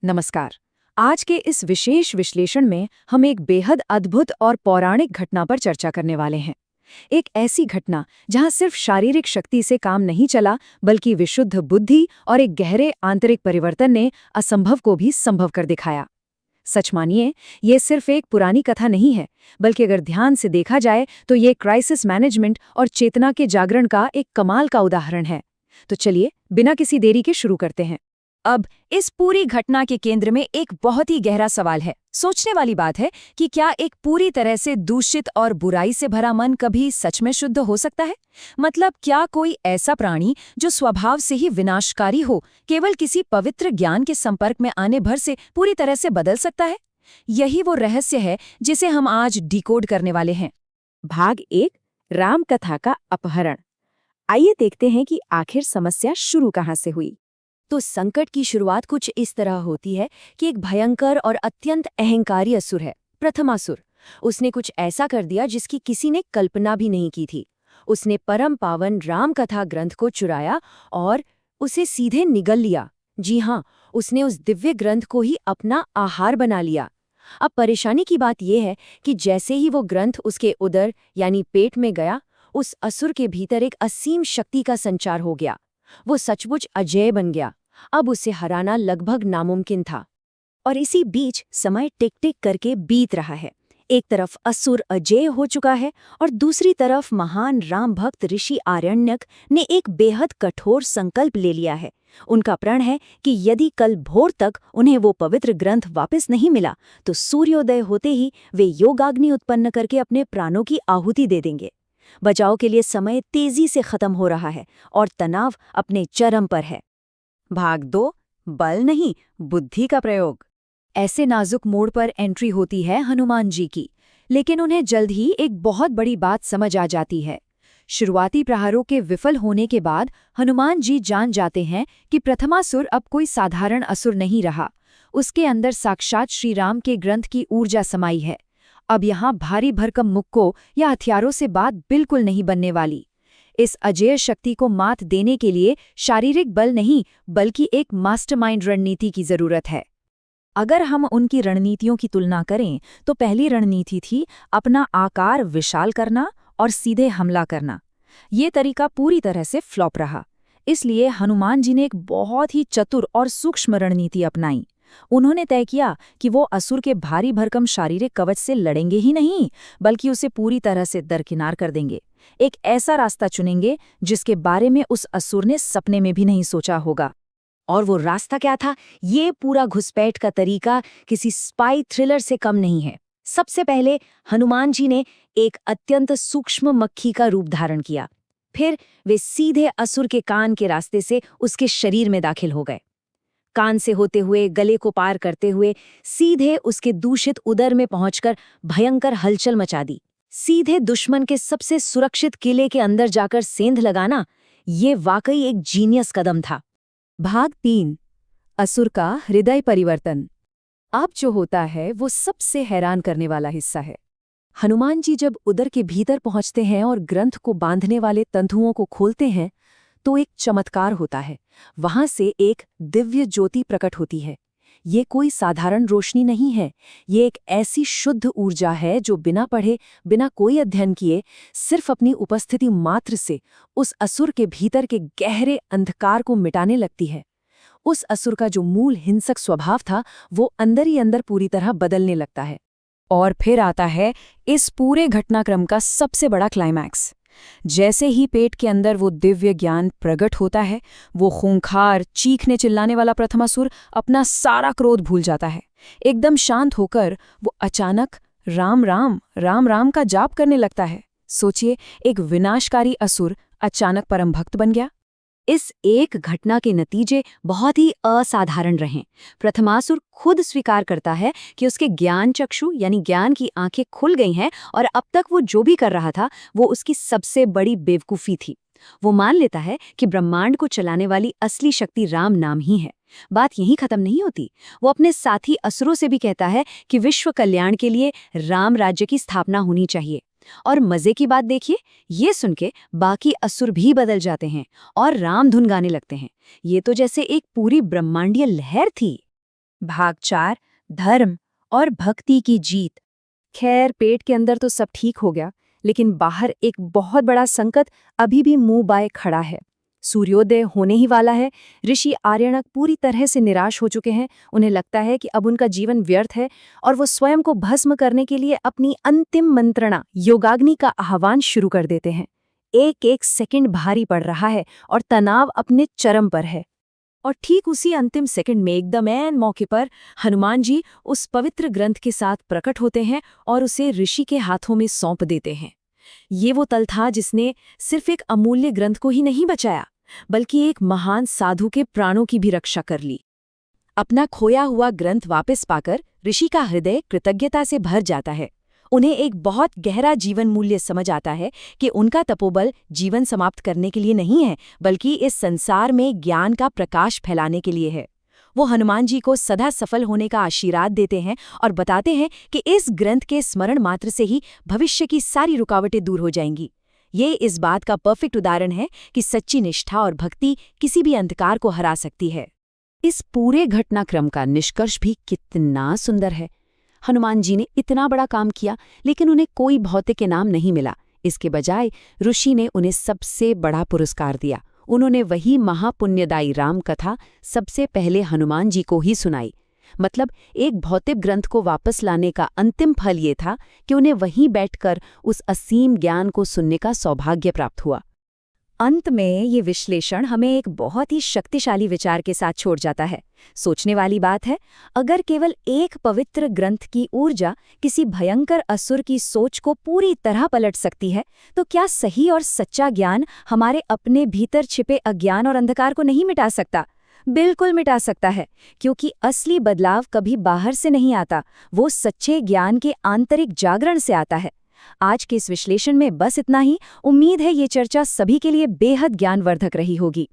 नमस्कार। आज के इस विशेष विश्लेषण में हम एक बेहद अद्भुत और पौराणिक घटना पर चर्चा करने वाले हैं। एक ऐसी घटना जहां सिर्फ शारीरिक शक्ति से काम नहीं चला, बल्कि विशुद्ध बुद्धि और एक गहरे आंतरिक परिवर्तन ने असंभव को भी संभव कर दिखाया। सच मानिए, ये सिर्फ एक पुरानी कथा नहीं है, बल्कि अगर ध्यान से देखा जाए तो ये क्राइसिस मैनेजमेंट और चेतना के जागरण का एक कमाल का उदाहरण है। तो चलिए, बिना किसी देरी के शुरू करते हैं। अब इस पूरी घटना के केंद्र में एक बहुत ही गहरा सवाल है। सोचने वाली बात है कि क्या एक पूरी तरह से दूषित और बुराई से भरा मन कभी सच में शुद्ध हो सकता है? मतलब क्या कोई ऐसा प्राणी जो स्वभाव से ही विनाशकारी हो, केवल किसी पवित्र ज्ञान के संपर्क में आने भर से पूरी तरह से बदल सकता है? यही वो रहस्य है जिसे हम आज डिकोड करने वाले हैं। भाग 1, राम कथा का अपहरण। आइए देखते हैं कि आखिर समस्या शुरू कहाँ से हुई। तो संकट की शुरुआत कुछ इस तरह होती है कि एक भयंकर और अत्यंत अहंकारी असुर है, प्रथमासुर। उसने कुछ ऐसा कर दिया जिसकी किसी ने कल्पना भी नहीं की थी। उसने परम पावन राम कथा ग्रंथ को चुराया और उसे सीधे निगल लिया। जी हाँ, उसने उस दिव्य ग्रंथ को ही अपना आहार बना लिया। अब परेशानी की बात यह है कि जैसे ही वो ग्रंथ उसके उदर यानी पेट में गया, उस असुर के भीतर एक असीम शक्ति का संचार हो गया। वो सचमुच अजेय बन गया। अब उसे हराना लगभग नामुमकिन था। और इसी बीच समय टिक टिक करके बीत रहा है। एक तरफ असुर अजेय हो चुका है और दूसरी तरफ महान राम भक्त ऋषि आरण्यक ने एक बेहद कठोर संकल्प ले लिया है। उनका प्रण है कि यदि कल भोर तक उन्हें वो पवित्र ग्रंथ वापस नहीं मिला तो सूर्योदय होते ही वे योगाग्नि उत्पन्न करके अपने प्राणों की आहुति दे देंगे। बचाव के लिए समय तेजी से खत्म हो रहा है और तनाव अपने चरम पर है। भाग 2, बल नहीं, बुद्धि का प्रयोग। ऐसे नाजुक मोड़ पर एंट्री होती है हनुमान जी की, लेकिन उन्हें जल्द ही एक बहुत बड़ी बात समझ आ जाती है। शुरुआती प्रहारों के विफल होने के बाद हनुमान जी जान जाते हैं कि प्रथमासुर अब कोई साधारण असुर नहीं रहा। उसके अंदर साक्षात श्री राम के ग्रंथ की ऊर्जा समाई है। अब यहाँ भारी भरकम मुक्कों या हथियारों से बात बिल्कुल नहीं बनने वाली। इस अजेय शक्ति को मात देने के लिए शारीरिक बल नहीं, बल्कि एक मास्टरमाइंड रणनीति की जरूरत है। अगर हम उनकी रणनीतियों की तुलना करें तो पहली रणनीति थी अपना आकार विशाल करना और सीधे हमला करना। ये तरीका पूरी तरह से फ्लॉप रहा। इसलिए हनुमान जी ने एक बहुत ही चतुर और सूक्ष्म रणनीति अपनाई। उन्होंने तय किया कि वो असुर के भारी भरकम शारीरिक कवच से लड़ेंगे ही नहीं, बल्कि उसे पूरी तरह से दरकिनार कर देंगे। एक ऐसा रास्ता चुनेंगे जिसके बारे में उस असुर ने सपने में भी नहीं सोचा होगा। और वो रास्ता क्या था? ये पूरा घुसपैठ का तरीका किसी स्पाई थ्रिलर से कम नहीं है। सबसे पहले हनुमान जी ने एक अत्यंत सूक्ष्म मक्खी का रूप धारण किया। फिर वे सीधे असुर के कान के रास्ते से उसके शरीर में दाखिल हो गए। कान से होते हुए, गले को पार करते हुए सीधे उसके दूषित उदर में पहुंचकर भयंकर हलचल मचा दी। सीधे दुश्मन के सबसे सुरक्षित किले के अंदर जाकर सेंध लगाना, ये वाकई एक जीनियस कदम था। भाग 3, असुर का हृदय परिवर्तन। अब जो होता है वो सबसे हैरान करने वाला हिस्सा है। हनुमान जी जब उदर के भीतर पहुंचते हैं और ग्रंथ को बांधने वाले तंतुओं को खोलते हैं तो एक चमत्कार होता है। वहां से एक दिव्य ज्योति प्रकट होती है। ये कोई साधारण रोशनी नहीं है, ये एक ऐसी शुद्ध ऊर्जा है जो बिना पढ़े, बिना कोई अध्ययन किए, सिर्फ अपनी उपस्थिति मात्र से उस असुर के भीतर के गहरे अंधकार को मिटाने लगती है। उस असुर का जो मूल हिंसक स्वभाव था, वो अंदर ही अंदर पूरी तरह बदलने लगता है। और फिर आता है इस पूरे घटनाक्रम का सबसे बड़ा क्लाइमैक्स। जैसे ही पेट के अंदर वो दिव्य ज्ञान प्रकट होता है, वो खूंखार, चीखने चिल्लाने वाला प्रथमासुर अपना सारा क्रोध भूल जाता है। एकदम शांत होकर वो अचानक राम राम राम राम का जाप करने लगता है। सोचिए, एक विनाशकारी असुर अचानक परम भक्त बन गया। इस एक घटना के नतीजे बहुत ही असाधारण रहे। प्रथमासुर खुद स्वीकार करता है कि उसके ज्ञान चक्षु यानी ज्ञान की आंखें खुल गई हैं और अब तक वो जो भी कर रहा था वो उसकी सबसे बड़ी बेवकूफ़ी थी। वो मान लेता है कि ब्रह्मांड को चलाने वाली असली शक्ति राम नाम ही है। बात यहीं खत्म नहीं होती। वो अपने साथी असुरों से भी कहता है कि विश्व कल्याण के लिए राम राज्य की स्थापना होनी चाहिए। और मजे की बात देखिए, ये सुन के बाकी असुर भी बदल जाते हैं और राम धुन गाने लगते हैं। ये तो जैसे एक पूरी ब्रह्मांडीय लहर थी। भाग 4, धर्म और भक्ति की जीत। खैर, पेट के अंदर तो सब ठीक हो गया, लेकिन बाहर एक बहुत बड़ा संकट अभी भी मुंह बाए खड़ा है। सूर्योदय होने ही वाला है। ऋषि आर्यणक पूरी तरह से निराश हो चुके हैं। उन्हें लगता है कि अब उनका जीवन व्यर्थ है और वो स्वयं को भस्म करने के लिए अपनी अंतिम मंत्रणा योगाग्नि का आह्वान शुरू कर देते हैं। एक एक सेकंड भारी पड़ रहा है और तनाव अपने चरम पर है। और ठीक उसी अंतिम सेकंड में एकदम ऐन मौके पर हनुमान जी उस पवित्र ग्रंथ के साथ प्रकट होते हैं और उसे ऋषि के हाथों में सौंप देते हैं। ये वो तल था जिसने सिर्फ एक अमूल्य ग्रंथ को ही नहीं बचाया, बल्कि एक महान साधु के प्राणों की भी रक्षा कर ली। अपना खोया हुआ ग्रंथ वापस पाकर ऋषि का हृदय कृतज्ञता से भर जाता है। उन्हें एक बहुत गहरा जीवन मूल्य समझ आता है कि उनका तपोबल जीवन समाप्त करने के लिए नहीं है, बल्कि इस संसार में ज्ञान का प्रकाश फैलाने के लिए है। वो हनुमान जी को सदा सफल होने का आशीर्वाद देते हैं और बताते हैं कि इस ग्रंथ के स्मरण मात्र से ही भविष्य की सारी रुकावटें दूर हो जाएंगी। ये इस बात का परफेक्ट उदाहरण है कि सच्ची निष्ठा और भक्ति किसी भी अंधकार को हरा सकती है। इस पूरे घटनाक्रम का निष्कर्ष भी कितना सुंदर है। हनुमान जी ने इतना बड़ा काम किया, लेकिन उन्हें कोई भौतिक इनाम नहीं मिला। इसके बजाय ऋषि ने उन्हें सबसे बड़ा पुरस्कार दिया। उन्होंने वही महापुण्यदायी राम कथा सबसे पहले हनुमान जी को ही सुनाई। मतलब एक भौतिक ग्रंथ को वापस लाने का अंतिम फल ये था कि उन्हें वहीं बैठकर उस असीम ज्ञान को सुनने का सौभाग्य प्राप्त हुआ। अंत में ये विश्लेषण हमें एक बहुत ही शक्तिशाली विचार के साथ छोड़ जाता है। सोचने वाली बात है, अगर केवल एक पवित्र ग्रंथ की ऊर्जा किसी भयंकर असुर की सोच को पूरी तरह पलट सकती है, तो क्या सही और सच्चा ज्ञान हमारे अपने भीतर छिपे अज्ञान और अंधकार को नहीं मिटा सकता? बिल्कुल मिटा सकता है, क्योंकि असली बदलाव कभी बाहर से नहीं आता, वो सच्चे ज्ञान के आंतरिक जागरण से आता है। आज के इस विश्लेषण में बस इतना ही। उम्मीद है ये चर्चा सभी के लिए बेहद ज्ञानवर्धक रही होगी।